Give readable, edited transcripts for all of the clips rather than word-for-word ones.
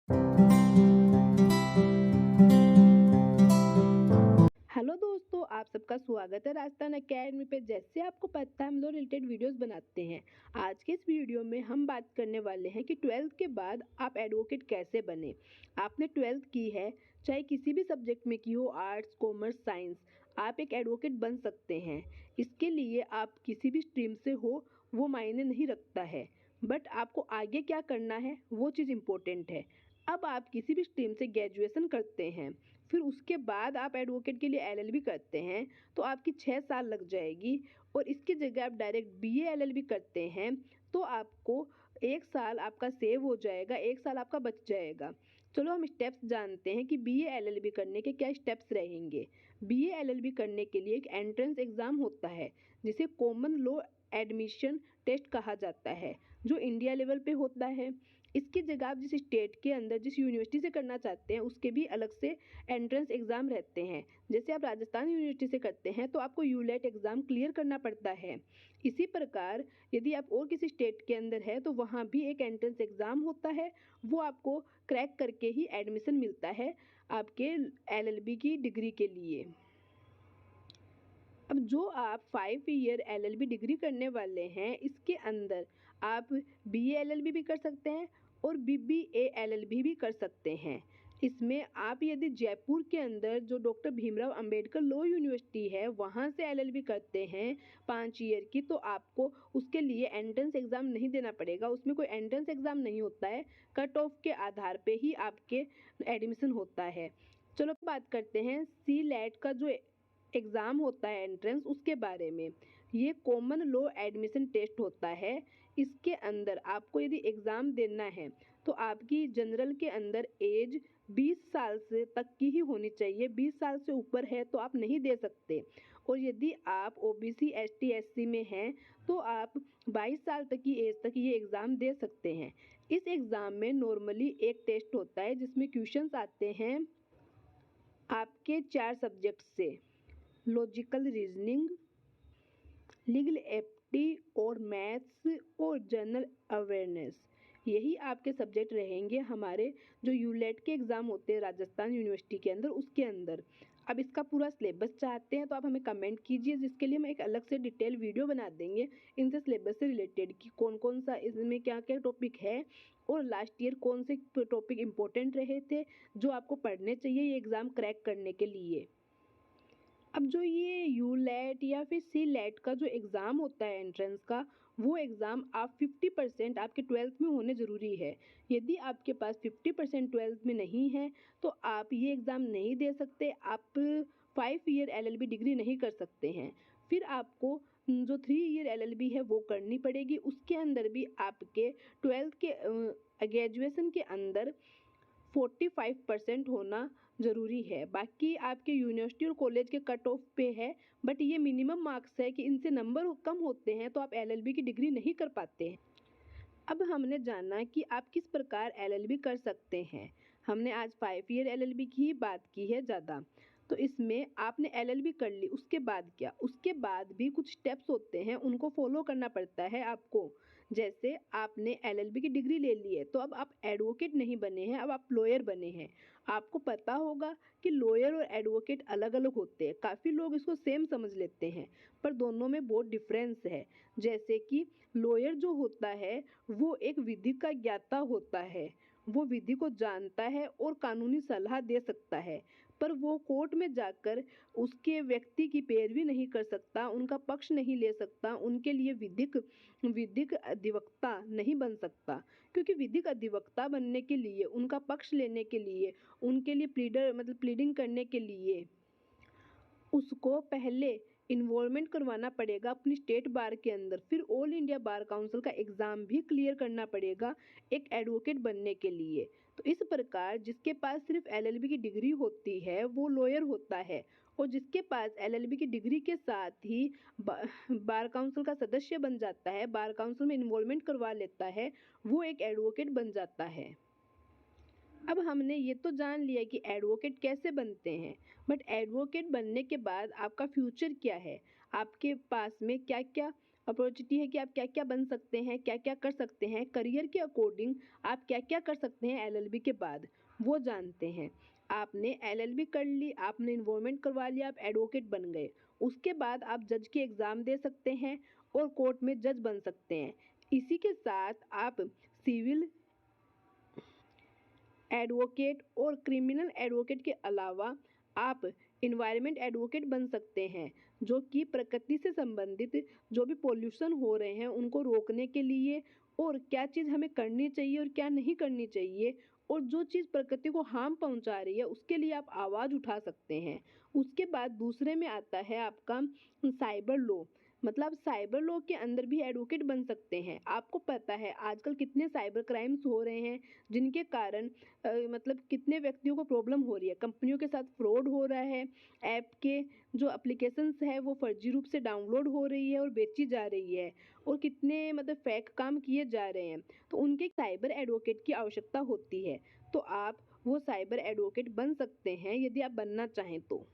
Hello दोस्तों, आप सबका स्वागत है राजस्थान अकेडमी पे। जैसे आपको पता है, हम लोग रिलेटेड वीडियोस बनाते हैं। आज के इस वीडियो में हम बात करने वाले हैं कि 12th के बाद आप एडवोकेट कैसे बने। आपने 12th की है, चाहे किसी भी सब्जेक्ट में की हो, आर्ट्स, कॉमर्स, साइंस, आप एक एडवोकेट बन सकते हैं। इसके लिए आप किसी भी स्ट्रीम से हो, वो मायने नहीं रखता है, बट आपको आगे क्या करना है वो चीज़ इम्पोर्टेंट है। अब आप किसी भी स्ट्रीम से ग्रेजुएशन करते हैं, फिर उसके बाद आप एडवोकेट के लिए एलएलबी करते हैं, तो आपकी 6 साल लग जाएगी। और इसकी जगह आप डायरेक्ट बीए एलएलबी करते हैं, तो आपको 1 साल आपका सेव हो जाएगा, 1 साल आपका बच जाएगा। चलो हम स्टेप्स जानते हैं कि बीए एलएलबी करने के क्या स्टेप्स रहेंगे। बीए एलएलबी करने के लिए एक एंट्रेंस एग्ज़ाम होता है, जिसे कॉमन लॉ एडमिशन टेस्ट कहा जाता है, जो इंडिया लेवल पे होता है। इसकी जगह आप जिस स्टेट के अंदर जिस यूनिवर्सिटी से करना चाहते हैं, उसके भी अलग से एंट्रेंस एग्ज़ाम रहते हैं। जैसे आप राजस्थान यूनिवर्सिटी से करते हैं, तो आपको यूलेट एग्ज़ाम क्लियर करना पड़ता है। इसी प्रकार यदि आप और किसी स्टेट के अंदर है, तो वहाँ भी एक एंट्रेंस एग्ज़ाम होता है, वो आपको क्रैक करके ही एडमिशन मिलता है आपके एलएलबी की डिग्री के लिए। अब जो आप 5 ईयर एलएलबी डिग्री करने वाले हैं, इसके अंदर आप बीए एलएलबी भी कर सकते हैं और बीबीए एलएलबी भी कर सकते हैं। इसमें आप यदि जयपुर के अंदर जो doctor Bhimrao Ambedkar law university है, वहाँ से एलएलबी करते हैं 5 ईयर की, तो आपको उसके लिए एंट्रेंस एग्ज़ाम नहीं देना पड़ेगा। उसमें कोई एंट्रेंस एग्ज़ाम नहीं होता है, कट ऑफ के आधार पे ही आपके एडमिशन होता है। चलो बात करते हैं सी लेट का जो एग्ज़ाम होता है एंट्रेंस, उसके बारे में। ये कॉमन लॉ एडमिशन टेस्ट होता है। इसके अंदर आपको यदि एग्ज़ाम देना है, तो आपकी जनरल के अंदर एज 20 साल से तक की ही होनी चाहिए। 20 साल से ऊपर है तो आप नहीं दे सकते। और यदि आप ओबीसी एसटी एससी में हैं, तो आप 22 साल तक की एज तक ये एग्ज़ाम दे सकते हैं। इस एग्ज़ाम में नॉर्मली एक टेस्ट होता है, जिसमें क्वेश्चंस आते हैं आपके 4 सब्जेक्ट से: लॉजिकल रीजनिंग, लीगल एप्टी और मैथ्स और जनरल अवेयरनेस। यही आपके सब्जेक्ट रहेंगे हमारे जो यूलेट के एग्ज़ाम होते हैं राजस्थान यूनिवर्सिटी के अंदर, उसके अंदर। अब इसका पूरा सिलेबस चाहते हैं तो आप हमें कमेंट कीजिए, जिसके लिए हम एक अलग से डिटेल वीडियो बना देंगे इनसे सिलेबस से रिलेटेड, कि कौन कौन सा इसमें क्या क्या टॉपिक है और लास्ट ईयर कौन से टॉपिक इम्पोर्टेंट रहे थे जो आपको पढ़ने चाहिए ये एग्ज़ाम क्रैक करने के लिए। अब जो ये यूलेट या फिर सी लेट का जो एग्ज़ाम होता है एंट्रेंस का, वो एग्ज़ाम आप 50% आपके 12th में होने ज़रूरी है। यदि आपके पास 50% 12th में नहीं है, तो आप ये एग्ज़ाम नहीं दे सकते, आप 5 ईयर एलएलबी डिग्री नहीं कर सकते हैं। फिर आपको जो 3 ईयर एलएलबी है वो करनी पड़ेगी। उसके अंदर भी आपके 12th के ग्रेजुएशन के अंदर 45% होना ज़रूरी है। बाकी आपके यूनिवर्सिटी और कॉलेज के कट ऑफ पे है, बट ये मिनिमम मार्क्स है कि इनसे नंबर कम होते हैं तो आप एलएलबी की डिग्री नहीं कर पाते हैं। अब हमने जाना कि आप किस प्रकार एलएलबी कर सकते हैं। हमने आज 5 ईयर एलएलबी की ही बात की है ज़्यादा। तो इसमें आपने एलएलबी कर ली, उसके बाद क्या? उसके बाद भी कुछ स्टेप्स होते हैं, उनको फॉलो करना पड़ता है आपको। जैसे आपने एलएलबी की डिग्री ले ली है, तो अब आप एडवोकेट नहीं बने हैं, अब आप लॉयर बने हैं। आपको पता होगा कि लॉयर और एडवोकेट अलग अलग होते हैं। काफ़ी लोग इसको सेम समझ लेते हैं, पर दोनों में बहुत डिफरेंस है। जैसे कि लॉयर जो होता है, वो एक विधि का ज्ञाता होता है। वो विधि को जानता है और कानूनी सलाह दे सकता है, पर वो कोर्ट में जाकर उसके व्यक्ति की पैरवी नहीं कर सकता, उनका पक्ष नहीं ले सकता, उनके लिए विधिक विधिक अधिवक्ता नहीं बन सकता। क्योंकि विधिक अधिवक्ता बनने के लिए, उनका पक्ष लेने के लिए, उनके लिए प्लीडर मतलब प्लीडिंग करने के लिए उसको पहले इन्वॉल्वमेंट करवाना पड़ेगा अपनी स्टेट बार के अंदर। फिर ऑल इंडिया बार काउंसिल का एग्ज़ाम भी क्लियर करना पड़ेगा एक एडवोकेट बनने के लिए। तो इस प्रकार जिसके पास सिर्फ एलएलबी की डिग्री होती है वो लॉयर होता है, और जिसके पास एलएलबी की डिग्री के साथ ही बार काउंसिल का सदस्य बन जाता है, बार काउंसिल में इन्वॉल्वमेंट करवा लेता है, वो एक एडवोकेट बन जाता है। अब हमने ये तो जान लिया कि एडवोकेट कैसे बनते हैं, बट एडवोकेट बनने के बाद आपका फ्यूचर क्या है, आपके पास में क्या क्या अपॉर्चुनिटी है कि आप क्या क्या बन सकते हैं, क्या क्या कर सकते हैं, करियर के अकॉर्डिंग आप क्या क्या कर सकते हैं एलएलबी के बाद, वो जानते हैं। आपने एलएलबी कर ली, आपने इन्वॉल्वमेंट करवा लिया, आप एडवोकेट बन गए। उसके बाद आप जज की एग्ज़ाम दे सकते हैं और कोर्ट में जज बन सकते हैं। इसी के साथ आप सिविल एडवोकेट और क्रिमिनल एडवोकेट के अलावा आप इन्वायरमेंट एडवोकेट बन सकते हैं, जो कि प्रकृति से संबंधित जो भी पोल्यूशन हो रहे हैं उनको रोकने के लिए, और क्या चीज़ हमें करनी चाहिए और क्या नहीं करनी चाहिए, और जो चीज़ प्रकृति को हार्म पहुंचा रही है उसके लिए आप आवाज़ उठा सकते हैं। उसके बाद दूसरे में आता है आपका साइबर लॉ। मतलब साइबर लॉ के अंदर भी एडवोकेट बन सकते हैं। आपको पता है आजकल कितने साइबर क्राइम्स हो रहे हैं, जिनके कारण मतलब कितने व्यक्तियों को प्रॉब्लम हो रही है, कंपनियों के साथ फ्रॉड हो रहा है, ऐप के जो एप्लीकेशंस है वो फर्जी रूप से डाउनलोड हो रही है और बेची जा रही है, और कितने मतलब फेक काम किए जा रहे हैं, तो उनके साइबर एडवोकेट की आवश्यकता होती है। तो आप वो साइबर एडवोकेट बन सकते हैं यदि आप बनना चाहें तो।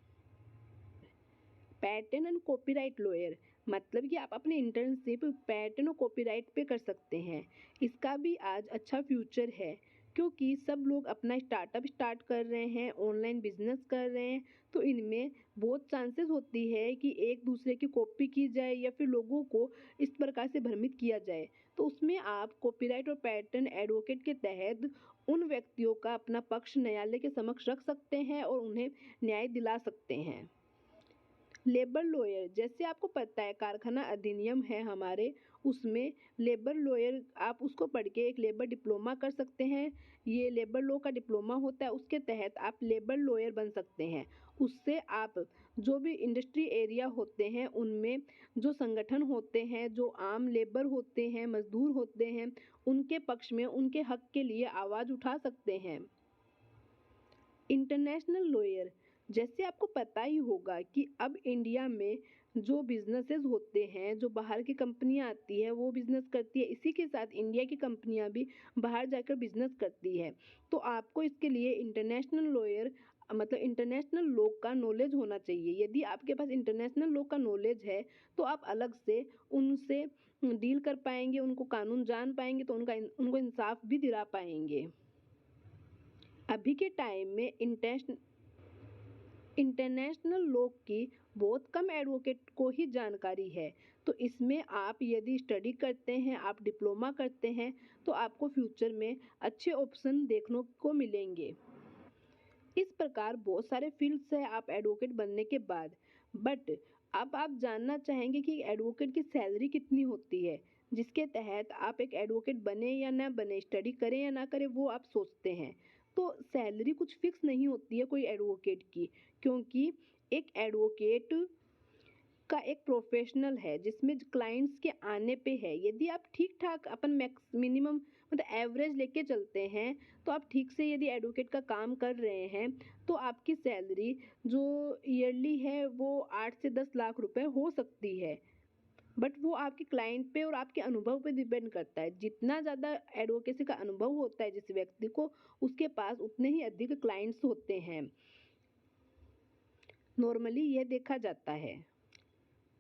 पैटर्न एंड कॉपीराइट लॉयर, मतलब कि आप अपनी इंटर्नशिप पैटर्न और कॉपीराइट पे कर सकते हैं। इसका भी आज अच्छा फ्यूचर है, क्योंकि सब लोग अपना स्टार्टअप स्टार्ट कर रहे हैं, ऑनलाइन बिजनेस कर रहे हैं, तो इनमें बहुत चांसेस होती है कि एक दूसरे की कॉपी की जाए या फिर लोगों को इस प्रकार से भ्रमित किया जाए। तो उसमें आप कॉपीराइट और पैटर्न एडवोकेट के तहत उन व्यक्तियों का अपना पक्ष न्यायालय के समक्ष रख सकते हैं और उन्हें न्याय दिला सकते हैं। लेबर लॉयर, जैसे आपको पता है कारखाना अधिनियम है हमारे, उसमें लेबर लॉयर आप उसको पढ़ के एक लेबर डिप्लोमा कर सकते हैं। ये लेबर लॉ का डिप्लोमा होता है, उसके तहत आप लेबर लॉयर बन सकते हैं। उससे आप जो भी इंडस्ट्री एरिया होते हैं उनमें जो संगठन होते हैं, जो आम लेबर होते हैं, मजदूर होते हैं, उनके पक्ष में उनके हक के लिए आवाज़ उठा सकते हैं। इंटरनेशनल लॉयर, जैसे आपको पता ही होगा कि अब इंडिया में जो बिजनेसेस होते हैं, जो बाहर की कंपनियां आती है वो बिजनेस करती है, इसी के साथ इंडिया की कंपनियां भी बाहर जाकर बिजनेस करती है। तो आपको इसके लिए इंटरनेशनल लॉयर मतलब इंटरनेशनल लॉ का नॉलेज होना चाहिए। यदि आपके पास इंटरनेशनल लॉ का नॉलेज है तो आप अलग से उनसे डील कर पाएंगे, उनको कानून जान पाएंगे, तो उनको इंसाफ भी दिला पाएंगे। अभी के टाइम में इंटरनेशनल लॉ की बहुत कम एडवोकेट को ही जानकारी है, तो इसमें आप यदि स्टडी करते हैं, आप डिप्लोमा करते हैं, तो आपको फ्यूचर में अच्छे ऑप्शन देखने को मिलेंगे। इस प्रकार बहुत सारे फील्ड्स है आप एडवोकेट बनने के बाद, बट अब आप जानना चाहेंगे कि एडवोकेट की सैलरी कितनी होती है, जिसके तहत आप एक एडवोकेट बने या ना बने, स्टडी करें या ना करें, वो आप सोचते हैं। तो सैलरी कुछ फिक्स नहीं होती है कोई एडवोकेट की, क्योंकि एक एडवोकेट का एक प्रोफेशनल है जिसमें क्लाइंट्स के आने पे है। यदि आप ठीक ठाक अपन मैक्स मिनिमम मतलब एवरेज लेके चलते हैं, तो आप ठीक से यदि एडवोकेट का काम कर रहे हैं तो आपकी सैलरी जो ईयरली है वो 8 से 10 लाख रुपए हो सकती है। बट वो आपके क्लाइंट पे और आपके अनुभव पे डिपेंड करता है। जितना ज़्यादा एडवोकेसी का अनुभव होता है जिस व्यक्ति को, उसके पास उतने ही अधिक क्लाइंट्स होते हैं। नॉर्मली यह देखा जाता है।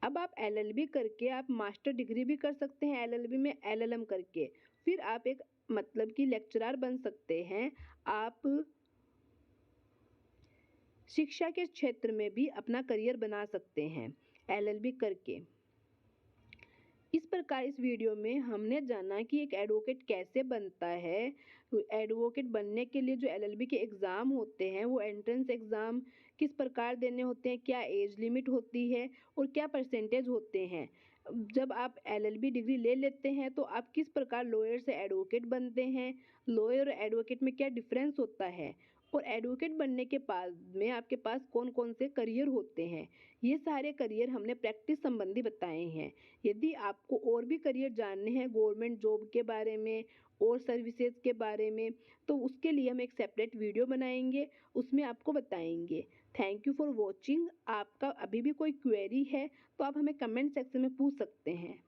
अब आप एलएलबी करके आप मास्टर डिग्री भी कर सकते हैं, एलएलबी में एलएलएम करके फिर आप एक मतलब कि लेक्चरर बन सकते हैं। आप शिक्षा के क्षेत्र में भी अपना करियर बना सकते हैं एलएलबी करके। इस प्रकार इस वीडियो में हमने जाना कि एक एडवोकेट कैसे बनता है। एडवोकेट बनने के लिए जो एलएलबी के एग्ज़ाम होते हैं वो एंट्रेंस एग्ज़ाम किस प्रकार देने होते हैं, क्या एज लिमिट होती है और क्या परसेंटेज होते हैं। जब आप एलएलबी डिग्री ले लेते हैं तो आप किस प्रकार लॉयर से एडवोकेट बनते हैं, लॉयर और एडवोकेट में क्या डिफरेंस होता है, और एडवोकेट बनने के बाद में आपके पास कौन कौन से करियर होते हैं। ये सारे करियर हमने प्रैक्टिस संबंधी बताए हैं। यदि आपको और भी करियर जानने हैं गवर्नमेंट जॉब के बारे में और सर्विसेज के बारे में, तो उसके लिए हम एक सेपरेट वीडियो बनाएंगे, उसमें आपको बताएंगे। Thank you for watching. आपका अभी भी कोई क्वेरी है तो आप हमें कमेंट सेक्शन में पूछ सकते हैं।